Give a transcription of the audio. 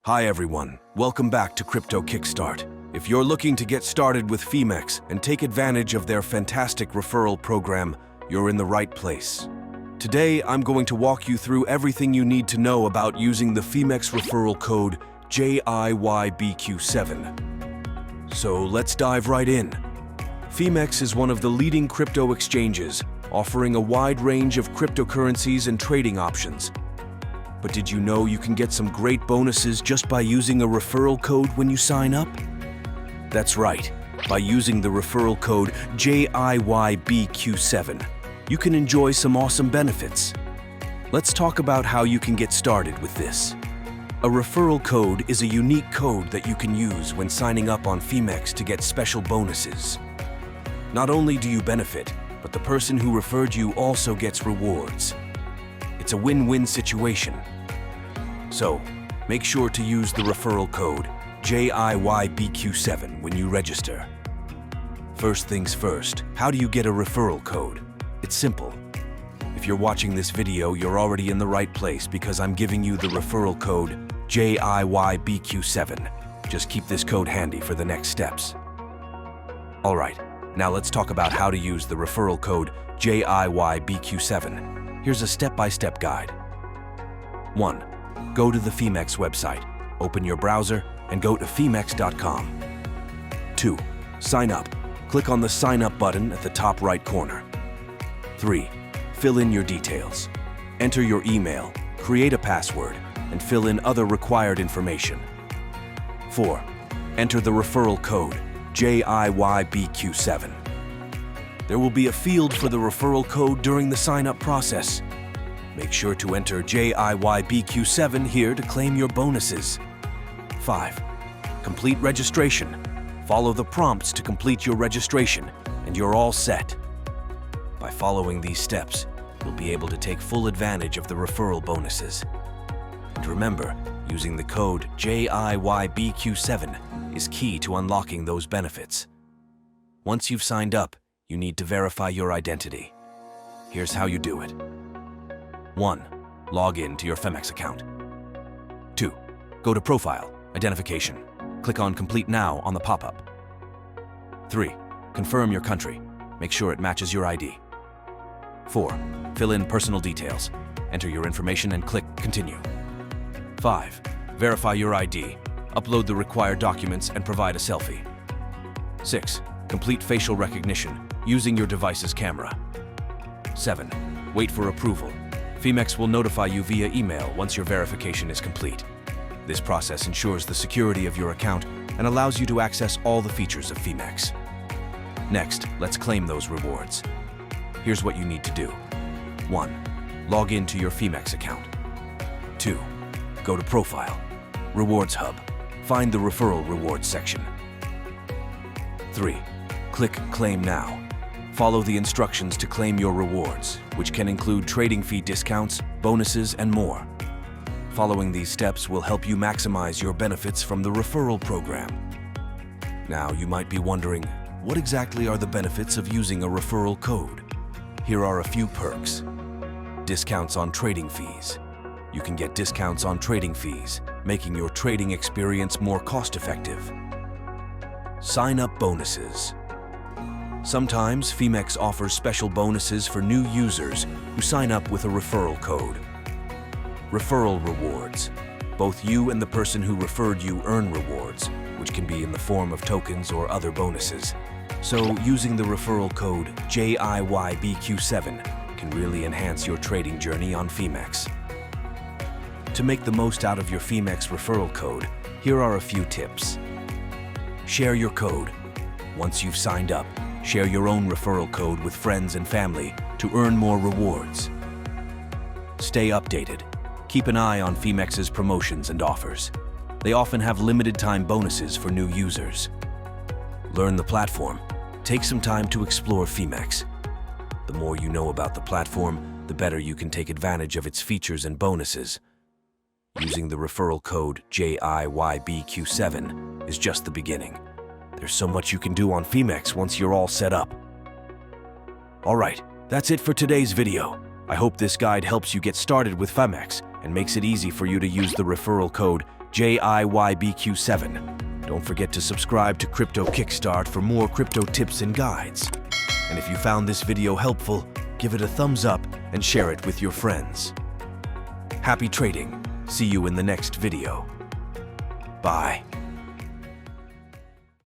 Hi everyone, welcome back to Crypto Kickstart. If you're looking to get started with Phemex and take advantage of their fantastic referral program, you're in the right place. Today, I'm going to walk you through everything you need to know about using the Phemex referral code JIYBQ7. So let's dive right in. Phemex is one of the leading crypto exchanges, offering a wide range of cryptocurrencies and trading options. But did you know you can get some great bonuses just by using a referral code when you sign up? That's right. By using the referral code JIYBQ7, you can enjoy some awesome benefits. Let's talk about how you can get started with this. A referral code is a unique code that you can use when signing up on Phemex to get special bonuses. Not only do you benefit, but the person who referred you also gets rewards. It's a win-win situation. So, make sure to use the referral code JIYBQ7 when you register. First things first, how do you get a referral code? It's simple. If you're watching this video, you're already in the right place because I'm giving you the referral code JIYBQ7. Just keep this code handy for the next steps. Alright, now let's talk about how to use the referral code JIYBQ7. Here's a step-by-step guide. 1. Go to the Phemex website. Open your browser and go to phemex.com. 2. Sign up. Click on the Sign Up button at the top right corner. 3. Fill in your details. Enter your email, create a password, and fill in other required information. 4. Enter the referral code JIYBQ7. There will be a field for the referral code during the sign-up process. Make sure to enter JIYBQ7 here to claim your bonuses. 5. Complete registration. Follow the prompts to complete your registration, and you're all set. By following these steps, you'll be able to take full advantage of the referral bonuses. And remember, using the code JIYBQ7 is key to unlocking those benefits. Once you've signed up, you need to verify your identity. Here's how you do it. 1. Log in to your Phemex account. 2. Go to Profile, Identification. Click on Complete Now on the pop-up. 3. Confirm your country. Make sure it matches your ID. 4. Fill in personal details. Enter your information and click Continue. 5. Verify your ID. Upload the required documents and provide a selfie. 6. Complete facial recognition using your device's camera. 7. Wait for approval. Phemex will notify you via email once your verification is complete. This process ensures the security of your account and allows you to access all the features of Phemex. Next, let's claim those rewards. Here's what you need to do. 1. Log into your Phemex account. 2. Go to Profile, Rewards Hub. Find the Referral Rewards section. 3. Click Claim Now. Follow the instructions to claim your rewards, which can include trading fee discounts, bonuses, and more. Following these steps will help you maximize your benefits from the referral program. Now, you might be wondering, what exactly are the benefits of using a referral code? Here are a few perks. Discounts on trading fees. You can get discounts on trading fees, making your trading experience more cost-effective. Sign-up bonuses. Sometimes Phemex offers special bonuses for new users who sign up with a referral code. Referral rewards. Both you and the person who referred you earn rewards, which can be in the form of tokens or other bonuses. So, using the referral code JIYBQ7 can really enhance your trading journey on Phemex. To make the most out of your Phemex referral code, here are a few tips. Share your code. Once you've signed up, share your own referral code with friends and family to earn more rewards. Stay updated. Keep an eye on Phemex's promotions and offers. They often have limited-time bonuses for new users. Learn the platform. Take some time to explore Phemex. The more you know about the platform, the better you can take advantage of its features and bonuses. Using the referral code JIYBQ7 is just the beginning. There's so much you can do on Phemex once you're all set up. Alright, that's it for today's video. I hope this guide helps you get started with Phemex and makes it easy for you to use the referral code JIYBQ7. Don't forget to subscribe to Crypto Kickstart for more crypto tips and guides. And if you found this video helpful, give it a thumbs up and share it with your friends. Happy trading. See you in the next video. Bye.